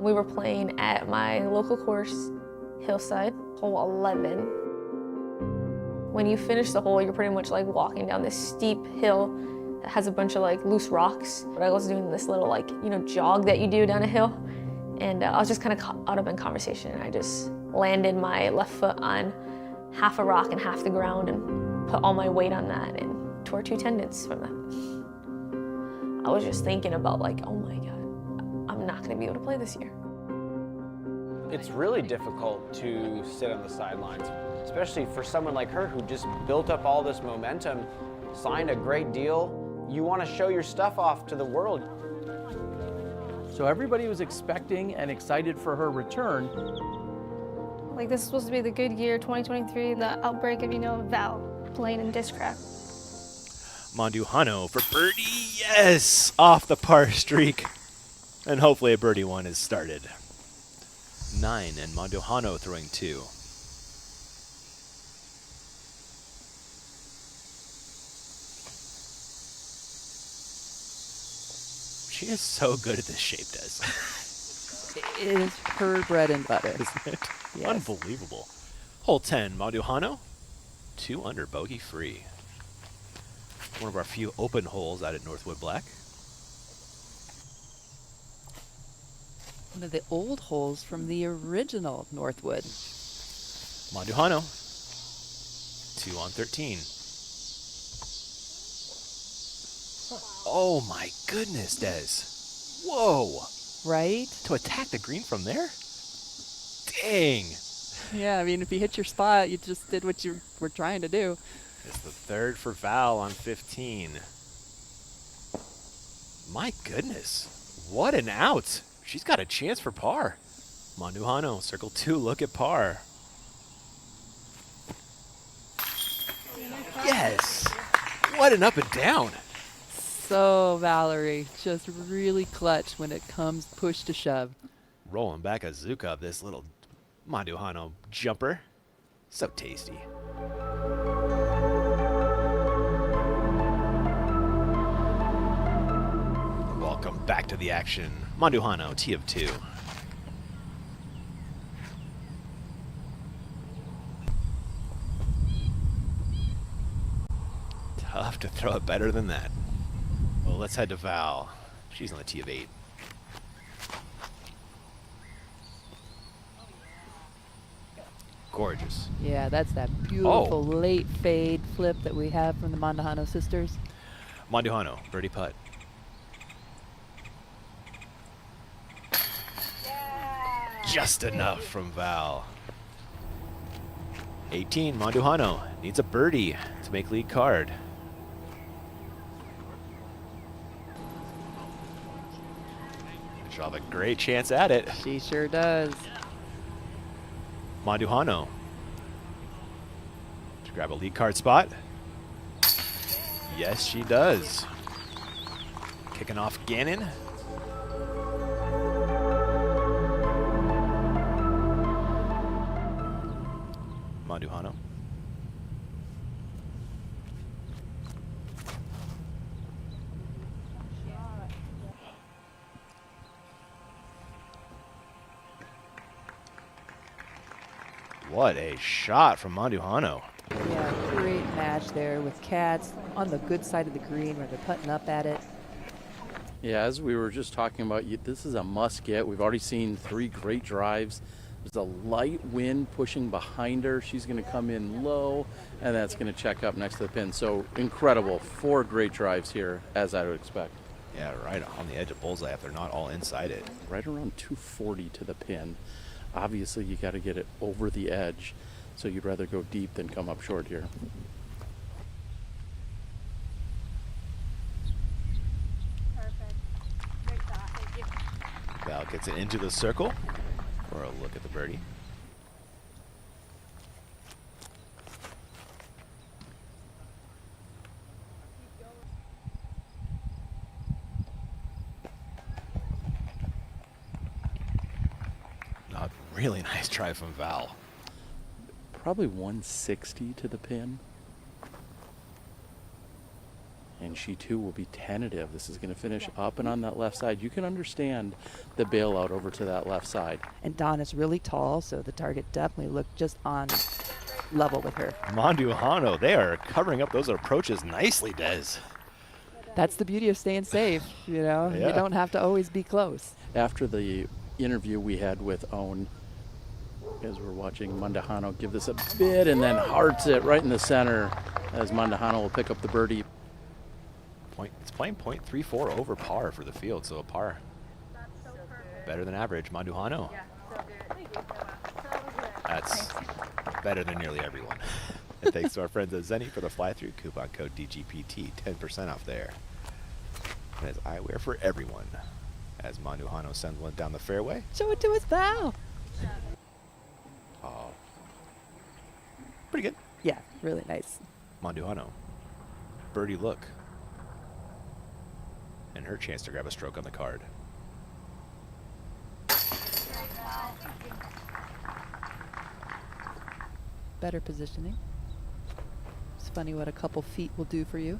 We were playing at my local course, Hillside, hole 11. When you finish the hole, you're pretty much like walking down this steep hill that has a bunch of like loose rocks. But I was doing this little like, jog that you do down a hill. And I was just kind of caught up in conversation, and I just landed my left foot on half a rock and half the ground and put all my weight on that and tore 2 tendons from that. I was just thinking about like, oh my God, I'm not gonna be able to play this year. It's really difficult to sit on the sidelines, especially for someone like her who just built up all this momentum, signed a great deal. You want to show your stuff off to the world. So everybody was expecting and excited for her return. Like, this is supposed to be the good year, 2023, the outbreak of, Val playing in Discraft. Mandujano for birdie, yes! Off the par streak. And hopefully a birdie one is started. 9, and Mandujano throwing 2. She is so good at this shape, Des. It is her bread and butter. Isn't it? Yes. Unbelievable. Hole 10, Mandujano, 2 under, bogey free. One of our few open holes out at Northwood Black. One of the old holes from the original Northwood. Mandujano, 2 on 13. Oh my goodness, Des. Whoa. Right? To attack the green from there? Dang. Yeah, I mean, if you hit your spot, you just did what you were trying to do. It's the 3rd for Val on 15. My goodness. What an out. She's got a chance for par. Mandujano, circle 2, look at par. Yes. What an up and down. So, Valerie, just really clutch when it comes push to shove. Rolling back a ZÜCA of this little Mandujano jumper. So tasty. Welcome back to the action. Mandujano, T of 2. Tough to throw it better than that. Well, let's head to Val. She's on the T of 8. Gorgeous. Yeah, that's that beautiful late fade flip that we have from the Mandujano sisters. Mandujano, birdie putt. Just enough from Val. 18, Mandujano needs a birdie to make lead card. She'll have a great chance at it. She sure does. Mandujano to grab a lead card spot. Yes, she does. Kicking off Gannon. Mandujano. What a shot from Mandujano. Yeah, great match there with Cats on the good side of the green where they're putting up at it. Yeah, as we were just talking about, this is a must get. We've already seen 3 great drives. There's a light wind pushing behind her. She's going to come in low, and that's going to check up next to the pin. So incredible. 4 great drives here, as I would expect. Yeah, right on the edge of bullseye if they're not all inside it. Right around 240 to the pin. Obviously, you got to get it over the edge, so you'd rather go deep than come up short here. Perfect. Good shot. Thank you. Val gets it into the circle for a look at the birdie. Really nice try from Val. Probably 160 to the pin. And she too will be tentative. This is going to finish up and on that left side. You can understand the bailout over to that left side. And Dawn is really tall, so the target definitely looked just on level with her. Mandujano, they are covering up those approaches nicely, Des. That's the beauty of staying safe, you know? Yeah. You don't have to always be close. After the interview we had with Owen, as we're watching Mandujano give this a bit and then hearts it right in the center as Mandujano will pick up the birdie. It's playing .34 over par for the field, so a par better than average. Mandujano. That's better than nearly everyone. And thanks to our friends at Zenny for the fly-through coupon code DGPT, 10% off there. And it's eyewear for everyone. As Mandujano sends one down the fairway. Show it to us, Val. Oh, pretty good. Yeah, really nice. Mandujano, birdie look. And her chance to grab a stroke on the card. Better positioning. It's funny what a couple feet will do for you.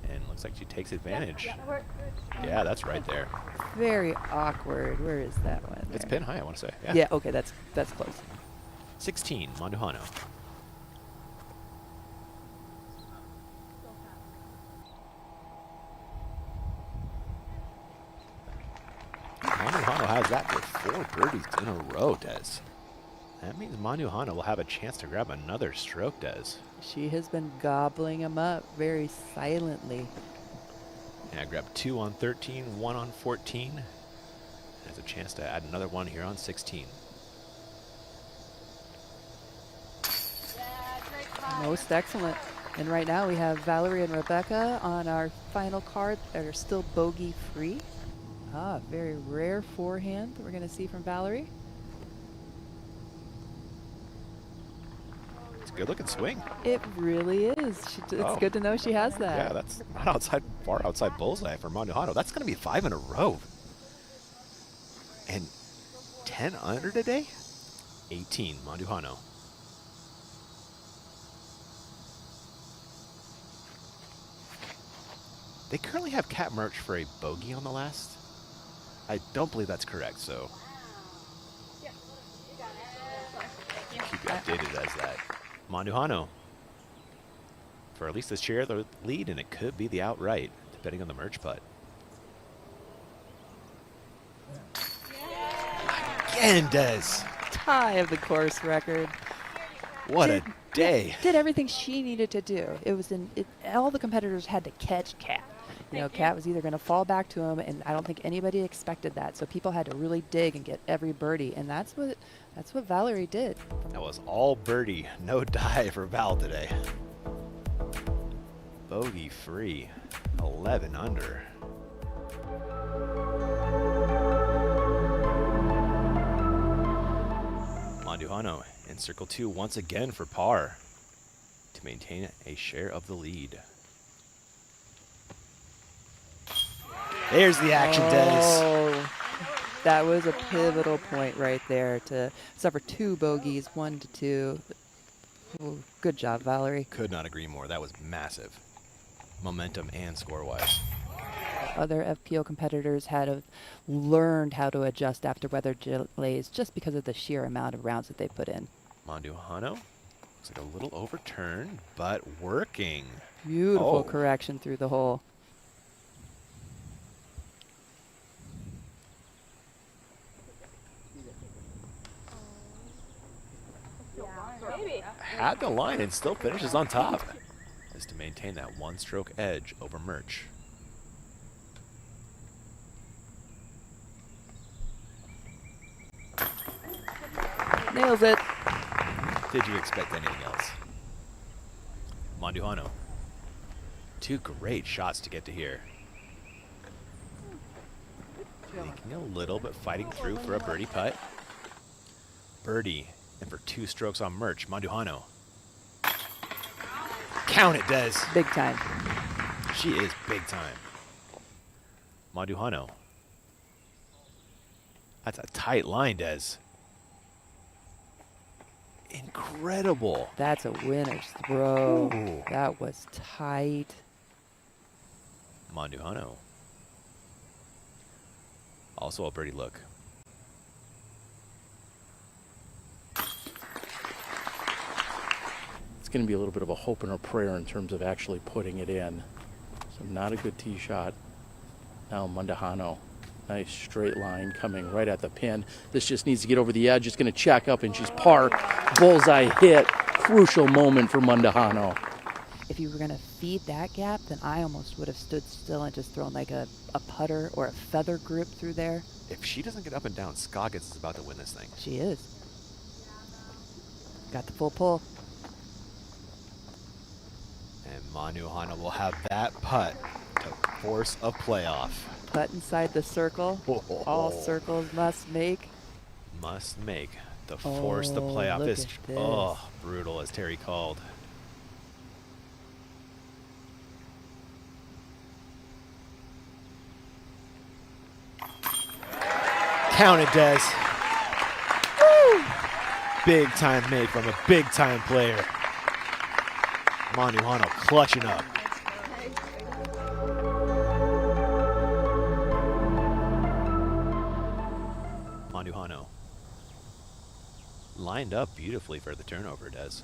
And looks like she takes advantage. Yeah, that's right there. Very awkward. Where is that one? It's there? pin high, I want to say. Yeah, okay, that's close. 16, Mandujano. Mandujano has that for 4 birdies in a row, Des. That means Mandujano will have a chance to grab another stroke, Des. She has been gobbling them up very silently. Yeah, grab 2 on 13, 1 on 14. Has a chance to add another one here on 16. Most excellent. And right now we have Valerie and Rebecca on our final card that are still bogey free. Ah, very rare forehand that we're going to see from Valerie. It's a good looking swing. It really is. It's good to know she has that. Yeah, that's not far outside bullseye for Mandujano. That's going to be 5 in a row. And 10 under today? 18, Mandujano. They currently have Cat merch for a bogey on the last. I don't believe that's correct, so keep you updated as that. Mandujano for at least this share of the lead, and it could be the outright, depending on the merch putt. Again, Des. Tie of the course record. What a day. Did everything she needed to do. It was all the competitors had to catch Cat. You know, Cat was either going to fall back to him, and I don't think anybody expected that. So people had to really dig and get every birdie, and that's what Valerie did. That was all birdie, no die for Val today. Bogey free, 11 under. Mandujano in circle 2 once again for par to maintain a share of the lead. There's the action, Des. Oh, that was a pivotal point right there to suffer 2 bogeys, 1 to 2. Ooh, good job, Valerie. Could not agree more. That was massive. Momentum and score-wise. Other FPO competitors had learned how to adjust after weather delays just because of the sheer amount of rounds that they put in. Mandujano looks like a little overturned, but working. Beautiful correction through the hole. Had the line and still finishes on top. Is to maintain that 1-stroke edge over Merch. Nails it. Did you expect anything else? Mandujano. 2 great shots to get to here. Leaking a little, but fighting through for a birdie putt. Birdie, and for 2 strokes on Merch, Mandujano. Count it, Des. Big time. She is big time. Mandujano. That's a tight line, Des. Incredible. That's a winner's throw. Ooh. That was tight. Mandujano. Also a birdie look. It's going to be a little bit of a hope and a prayer in terms of actually putting it in. So not a good tee shot. Now Mandujano. Nice straight line coming right at the pin. This just needs to get over the edge. It's going to check up and she's parked. Bullseye hit. Crucial moment for Mandujano. If you were going to feed that gap, then I almost would have stood still and just thrown like a putter or a feather grip through there. If she doesn't get up and down, Scoggins is about to win this thing. She is. Got the full pull. And Mandujano will have that putt to force a playoff. Putt inside the circle. All circles must make. Must make to force the playoff. Look This, at this. oh, brutal, as Terry called. Count it, Des. Woo! Big time make from a big time player. Mandujano clutching up. Mandujano lined up beautifully for the turnover, Des.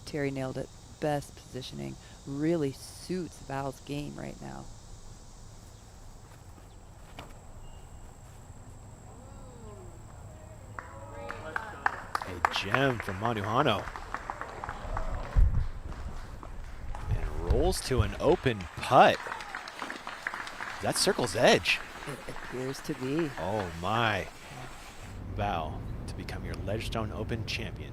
Terry nailed it. Best positioning. Really suits Val's game right now. A gem from Mandujano. And rolls to an open putt. That's circle's edge. It appears to be. Oh my. Val to become your Ledgestone Open champion.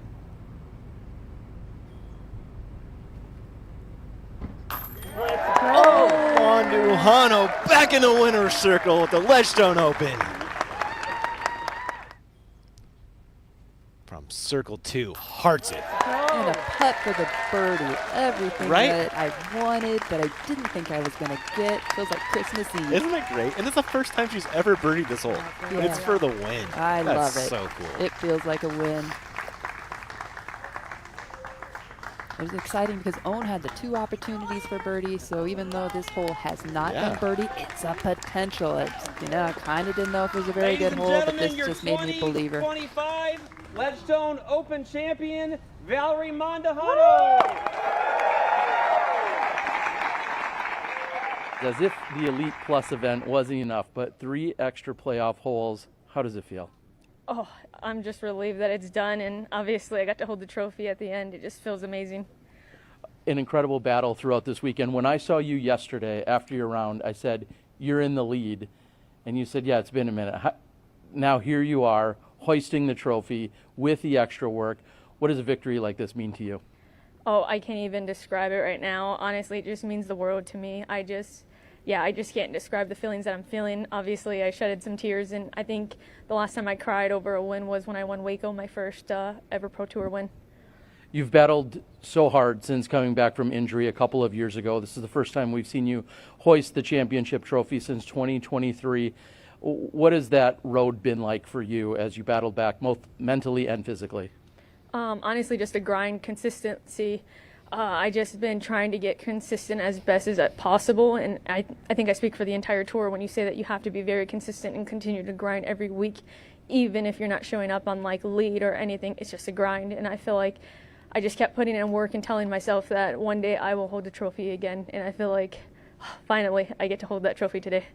Oh, Mandujano back in the winner's circle with the Ledgestone Open. From circle 2, hearts it. And a putt for the birdie. Everything Right? that I wanted, but I didn't think I was going to get. Feels like Christmas Eve. Isn't it great? And it's the first time she's ever birdied this hole. And it's Yeah. for the win. I That's love it. so cool. It feels like a win. It was exciting because Owen had the 2 opportunities for birdie, so even though this hole has not been birdie, it's a potential. It's, I kind of didn't know if it was a very good hole, but this just made me a believer. 25 Ledgestone Open champion, Valerie Mandujano. As if the Elite Plus event wasn't enough, but 3 extra playoff holes. How does it feel? Oh, I'm just relieved that it's done, and obviously I got to hold the trophy at the end. It just feels amazing. An incredible battle throughout this weekend. When I saw you yesterday after your round, I said, you're in the lead. And you said, yeah, it's been a minute. Now here you are, hoisting the trophy with the extra work. What does a victory like this mean to you? Oh, I can't even describe it right now. Honestly, it just means the world to me. I just can't describe the feelings that I'm feeling. Obviously, I shedded some tears, and I think the last time I cried over a win was when I won Waco, my first ever Pro Tour win. You've battled so hard since coming back from injury a couple of years ago. This is the first time we've seen you hoist the championship trophy since 2023. What has that road been like for you as you battled back, both mentally and physically? Honestly, just a grind, consistency. I just been trying to get consistent as best as possible, and I think I speak for the entire tour when you say that you have to be very consistent and continue to grind every week, even if you're not showing up on like lead or anything. It's just a grind, and I feel like I just kept putting in work and telling myself that one day I will hold the trophy again, and I feel like finally I get to hold that trophy today.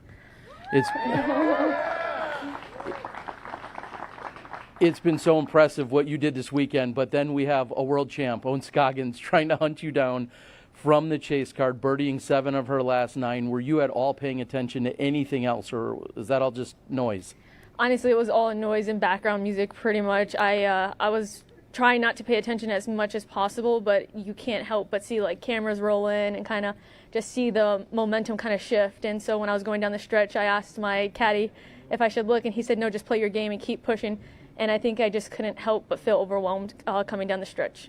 It's been so impressive what you did this weekend, but then we have a world champ, Owen Scoggins, trying to hunt you down from the chase card, birdieing 7 of her last 9. Were you at all paying attention to anything else, or is that all just noise? Honestly, it was all noise and background music pretty much. I was trying not to pay attention as much as possible, but you can't help but see like cameras roll in and kind of just see the momentum kind of shift. And so when I was going down the stretch, I asked my caddy if I should look, and he said, no, just play your game and keep pushing. And I think I just couldn't help but feel overwhelmed coming down the stretch.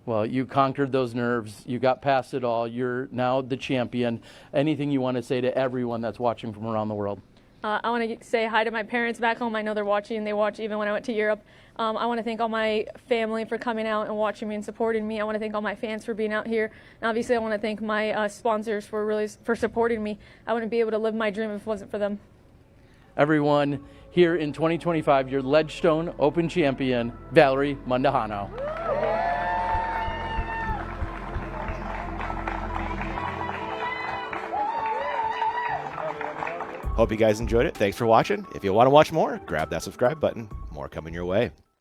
Well, you conquered those nerves. You got past it all. You're now the champion. Anything you want to say to everyone that's watching from around the world? I want to say hi to my parents back home. I know they're watching. They watch even when I went to Europe. I want to thank all my family for coming out and watching me and supporting me. I want to thank all my fans for being out here. And obviously, I want to thank my sponsors for supporting me. I wouldn't be able to live my dream if it wasn't for them. Everyone, here in 2025, your Ledgestone Open champion, Valerie Mandujano. Hope you guys enjoyed it. Thanks for watching. If you want to watch more, grab that subscribe button. More coming your way.